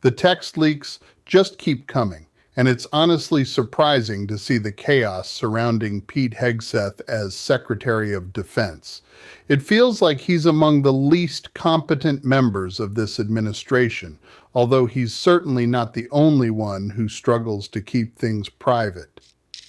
The text leaks just keep coming, and it's honestly surprising to see the chaos surrounding Pete Hegseth as Secretary of Defense. It feels like he's among the least competent members of this administration, although he's certainly not the only one who struggles to keep things private.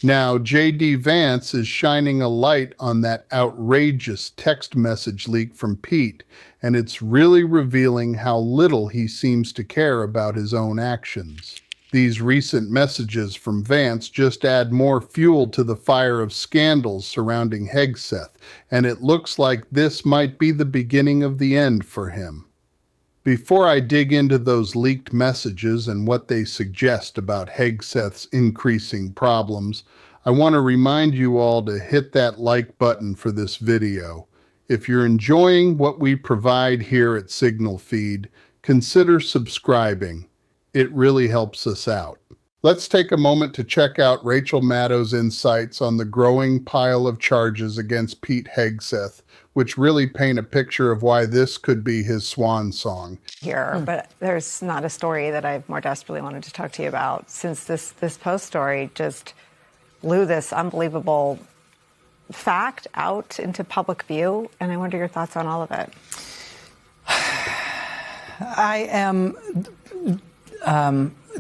Now, J.D. Vance is shining a light on that outrageous text message leak from Pete, and it's really revealing how little he seems to care about his own actions. These recent messages from Vance just add more fuel to the fire of scandals surrounding Hegseth, and it looks like this might be the beginning of the end for him. Before I dig into those leaked messages and what they suggest about Hegseth's increasing problems, I want to remind you all to hit that like button for this video. If you're enjoying what we provide here at Signal Feed, consider subscribing. It really helps us out. Let's take a moment to check out Rachel Maddow's insights on the growing pile of charges against Pete Hegseth, which really paint a picture of why this could be his swan song. But there's not a story that I've more desperately wanted to talk to you about since this Post story just blew this unbelievable fact out into public view, and I wonder your thoughts on all of it. I am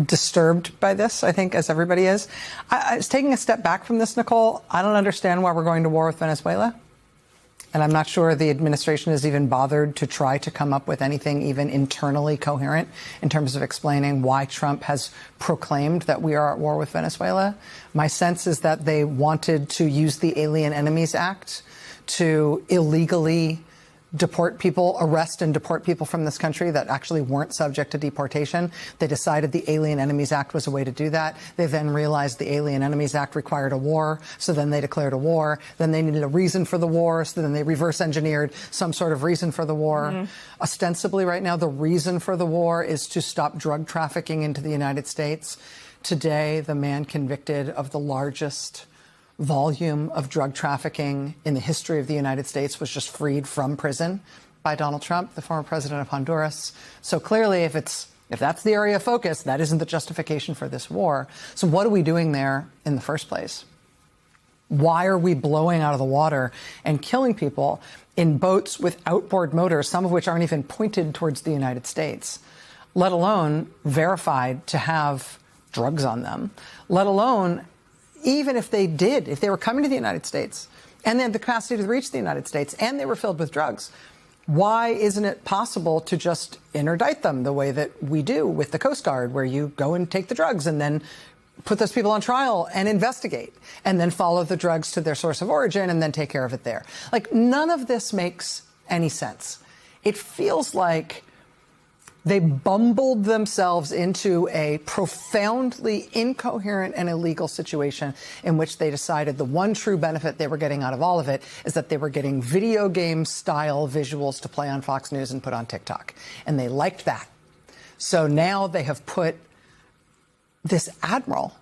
disturbed by this, I think, as everybody is. I was taking a step back from this, Nicole. I don't understand why we're going to war with Venezuela. And I'm not sure the administration has even bothered to try to come up with anything even internally coherent in terms of explaining why Trump has proclaimed that we are at war with Venezuela. My sense is that they wanted to use the Alien Enemies Act to illegally deport people, arrest and deport people from this country that actually weren't subject to deportation. They decided the Alien Enemies Act was a way to do that. They then realized the Alien Enemies Act required a war, so then they declared a war. Then they needed a reason for the war, so then they reverse engineered some sort of reason for the war. Ostensibly right now, the reason for the war is to stop drug trafficking into the United States. Today, the man convicted of the largest volume of drug trafficking in the history of the United States was just freed from prison by Donald Trump, the former president of Honduras. So clearly, if that's the area of focus, that isn't the justification for this war. So what are we doing there in the first place? Why are we blowing out of the water and killing people in boats with outboard motors, some of which aren't even pointed towards the United States, let alone verified to have drugs on them, let alone even if they were coming to the United States and they had the capacity to reach the United States and they were filled with drugs, why isn't it possible to just interdict them the way that we do with the Coast Guard, where you go and take the drugs and then put those people on trial and investigate and then follow the drugs to their source of origin and then take care of it there? Like, none of this makes any sense. It feels like they bumbled themselves into a profoundly incoherent and illegal situation in which they decided the one true benefit they were getting out of all of it is that they were getting video game style visuals to play on Fox News and put on TikTok. And they liked that. So now they have put this admiral,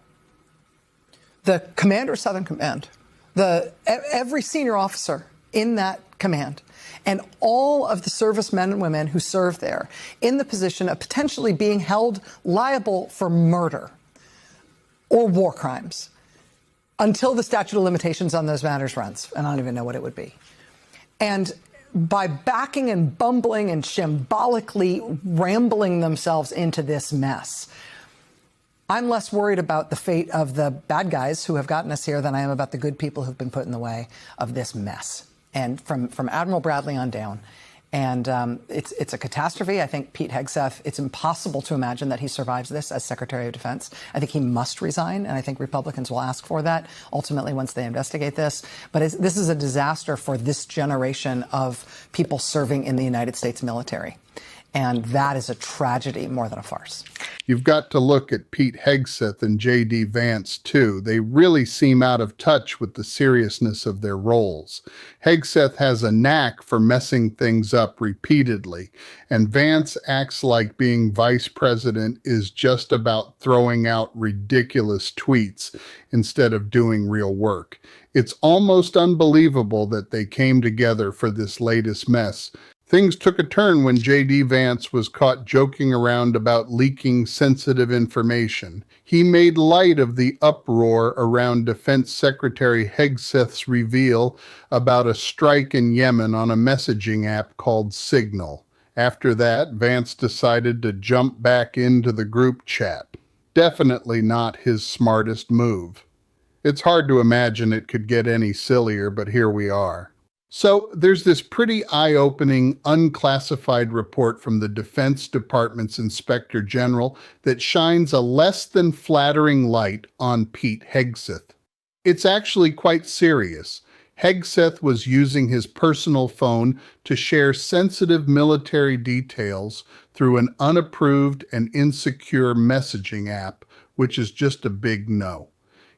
the commander of Southern Command, every senior officer in that command, and all of the servicemen and women who serve there in the position of potentially being held liable for murder or war crimes until the statute of limitations on those matters runs. And I don't even know what it would be. And by backing and bumbling and shambolically rambling themselves into this mess, I'm less worried about the fate of the bad guys who have gotten us here than I am about the good people who've been put in the way of this mess. And from Admiral Bradley on down. And it's a catastrophe. I think Pete Hegseth, it's impossible to imagine that he survives this as Secretary of Defense. I think he must resign, and I think Republicans will ask for that ultimately once they investigate this. But this is a disaster for this generation of people serving in the United States military. And that is a tragedy more than a farce. You've got to look at Pete Hegseth and J.D. Vance, too. They really seem out of touch with the seriousness of their roles. Hegseth has a knack for messing things up repeatedly, and Vance acts like being vice president is just about throwing out ridiculous tweets instead of doing real work. It's almost unbelievable that they came together for this latest mess. Things took a turn when J.D. Vance was caught joking around about leaking sensitive information. He made light of the uproar around Defense Secretary Hegseth's reveal about a strike in Yemen on a messaging app called Signal. After that, Vance decided to jump back into the group chat. Definitely not his smartest move. It's hard to imagine it could get any sillier, but here we are. So there's this pretty eye-opening, unclassified report from the Defense Department's Inspector General that shines a less than flattering light on Pete Hegseth. It's actually quite serious. Hegseth was using his personal phone to share sensitive military details through an unapproved and insecure messaging app, which is just a big no.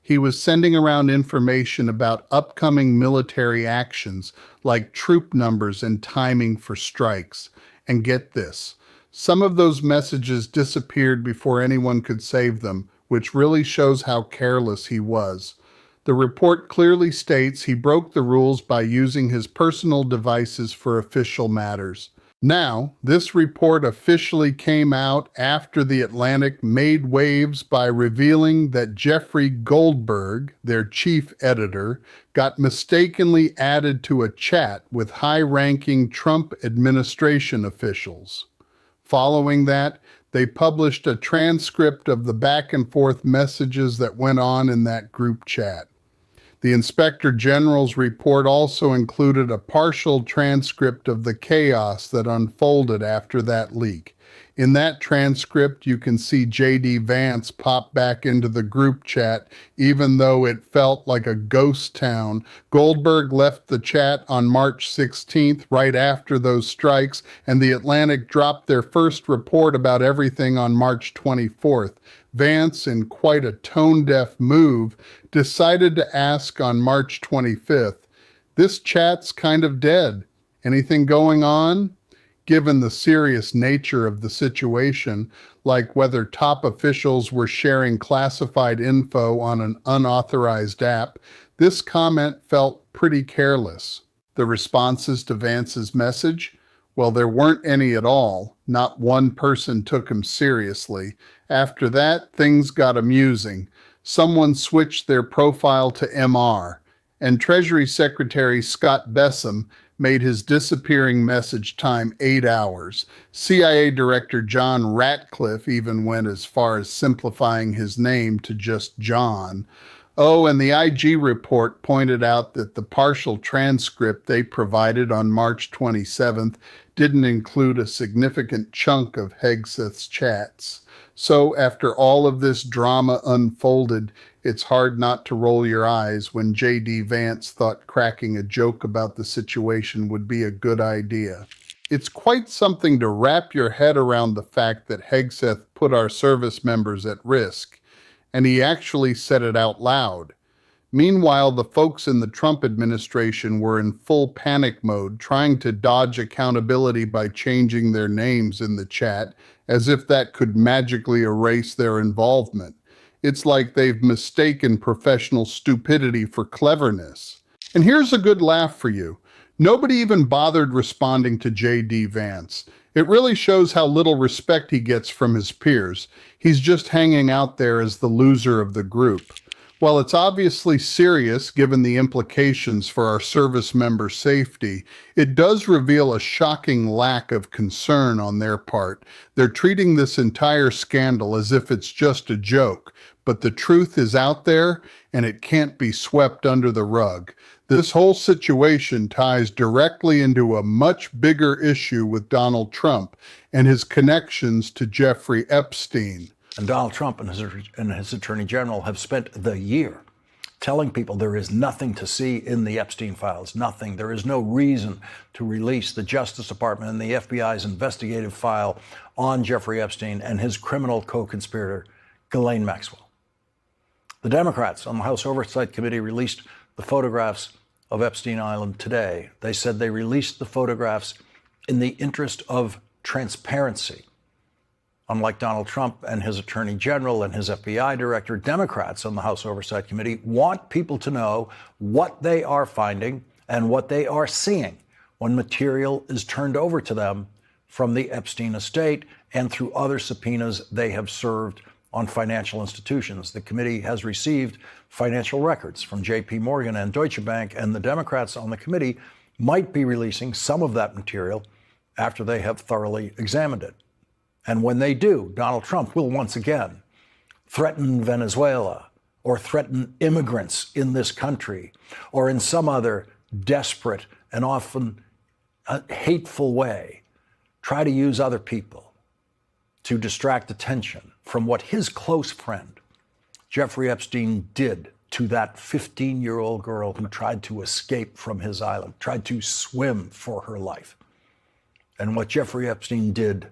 He was sending around information about upcoming military actions like troop numbers and timing for strikes. And get this, some of those messages disappeared before anyone could save them, which really shows how careless he was. The report clearly states he broke the rules by using his personal devices for official matters. Now, this report officially came out after The Atlantic made waves by revealing that Jeffrey Goldberg, their chief editor, got mistakenly added to a chat with high-ranking Trump administration officials. Following that, they published a transcript of the back-and-forth messages that went on in that group chat. The Inspector General's report also included a partial transcript of the chaos that unfolded after that leak. In that transcript, you can see J.D. Vance pop back into the group chat, even though it felt like a ghost town. Goldberg left the chat on March 16th, right after those strikes, and The Atlantic dropped their first report about everything on March 24th. Vance, in quite a tone-deaf move, decided to ask on March 25th, "This chat's kind of dead. Anything going on?" Given the serious nature of the situation, like whether top officials were sharing classified info on an unauthorized app, this comment felt pretty careless. The responses to Vance's message? Well, there weren't any at all. Not one person took him seriously. After that, things got amusing. Someone switched their profile to MR, and Treasury Secretary Scott Bessem made his disappearing message time 8 hours. CIA Director John Ratcliffe even went as far as simplifying his name to just John. Oh, and the IG report pointed out that the partial transcript they provided on March 27th didn't include a significant chunk of Hegseth's chats. So after all of this drama unfolded, it's hard not to roll your eyes when J.D. Vance thought cracking a joke about the situation would be a good idea. It's quite something to wrap your head around the fact that Hegseth put our service members at risk, and he actually said it out loud. Meanwhile, the folks in the Trump administration were in full panic mode, trying to dodge accountability by changing their names in the chat, as if that could magically erase their involvement. It's like they've mistaken professional stupidity for cleverness. And here's a good laugh for you. Nobody even bothered responding to J.D. Vance. It really shows how little respect he gets from his peers. He's just hanging out there as the loser of the group. While it's obviously serious given the implications for our service member safety, it does reveal a shocking lack of concern on their part. They're treating this entire scandal as if it's just a joke, but the truth is out there and it can't be swept under the rug. This whole situation ties directly into a much bigger issue with Donald Trump and his connections to Jeffrey Epstein. And Donald Trump and his attorney general have spent the year telling people there is nothing to see in the Epstein files, nothing. There is no reason to release the Justice Department and the FBI's investigative file on Jeffrey Epstein and his criminal co-conspirator, Ghislaine Maxwell. The Democrats on the House Oversight Committee released the photographs of Epstein Island today. They said they released the photographs in the interest of transparency. Unlike Donald Trump and his attorney general and his FBI director, Democrats on the House Oversight Committee want people to know what they are finding and what they are seeing when material is turned over to them from the Epstein estate and through other subpoenas they have served on financial institutions. The committee has received financial records from J.P. Morgan and Deutsche Bank, and the Democrats on the committee might be releasing some of that material after they have thoroughly examined it. And when they do, Donald Trump will once again threaten Venezuela or threaten immigrants in this country or in some other desperate and often hateful way try to use other people to distract attention from what his close friend, Jeffrey Epstein, did to that 15-year-old girl who tried to escape from his island, tried to swim for her life. And what Jeffrey Epstein did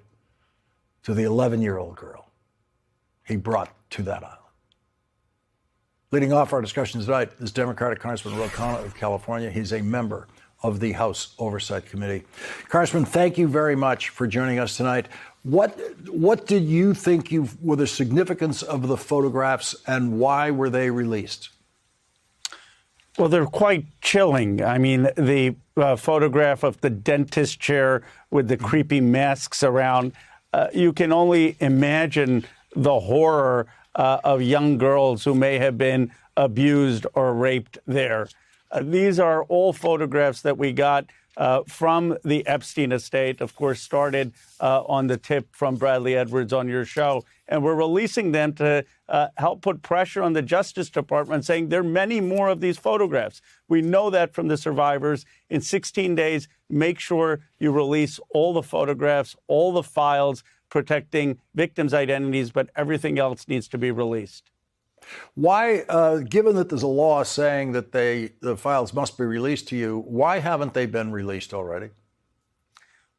to the 11-year-old girl, he brought to that island. Leading off our discussion tonight is Democratic Congressman Ro Khanna of California. He's a member of the House Oversight Committee. Congressman, thank you very much for joining us tonight. What did you think were the significance of the photographs, and why were they released? Well, they're quite chilling. I mean, the photograph of the dentist chair with the creepy masks around, you can only imagine the horror of young girls who may have been abused or raped there. These are all photographs that we got from the Epstein estate, of course, started on the tip from Bradley Edwards on your show. And we're releasing them to help put pressure on the Justice Department, saying there are many more of these photographs. We know that from the survivors. In 16 days, make sure you release all the photographs, all the files protecting victims' identities, but everything else needs to be released. Why, given that there's a law saying that the files must be released to you, why haven't they been released already?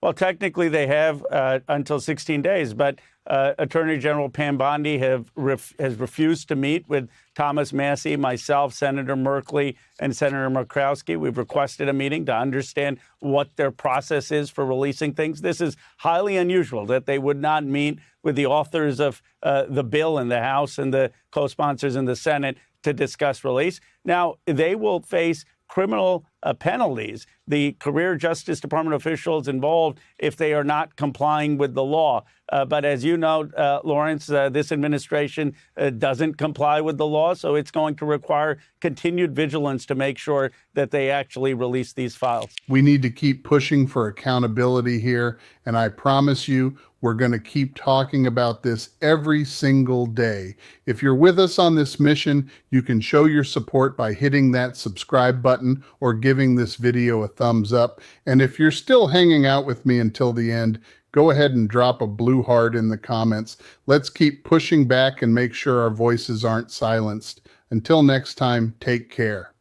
Well, technically they have until 16 days, but Attorney General Pam Bondi has refused to meet with Thomas Massie, myself, Senator Merkley, and Senator Murkowski. We've requested a meeting to understand what their process is for releasing things. This is highly unusual that they would not meet with the authors of the bill in the House and the co-sponsors in the Senate to discuss release. Now, they will face criminal penalties, the career Justice Department officials involved, if they are not complying with the law. But as you know, Lawrence, this administration doesn't comply with the law, so it's going to require continued vigilance to make sure that they actually release these files. We need to keep pushing for accountability here, and I promise you, we're going to keep talking about this every single day. If you're with us on this mission, you can show your support by hitting that subscribe button or giving this video a thumbs up. And if you're still hanging out with me until the end, go ahead and drop a blue heart in the comments. Let's keep pushing back and make sure our voices aren't silenced. Until next time, take care.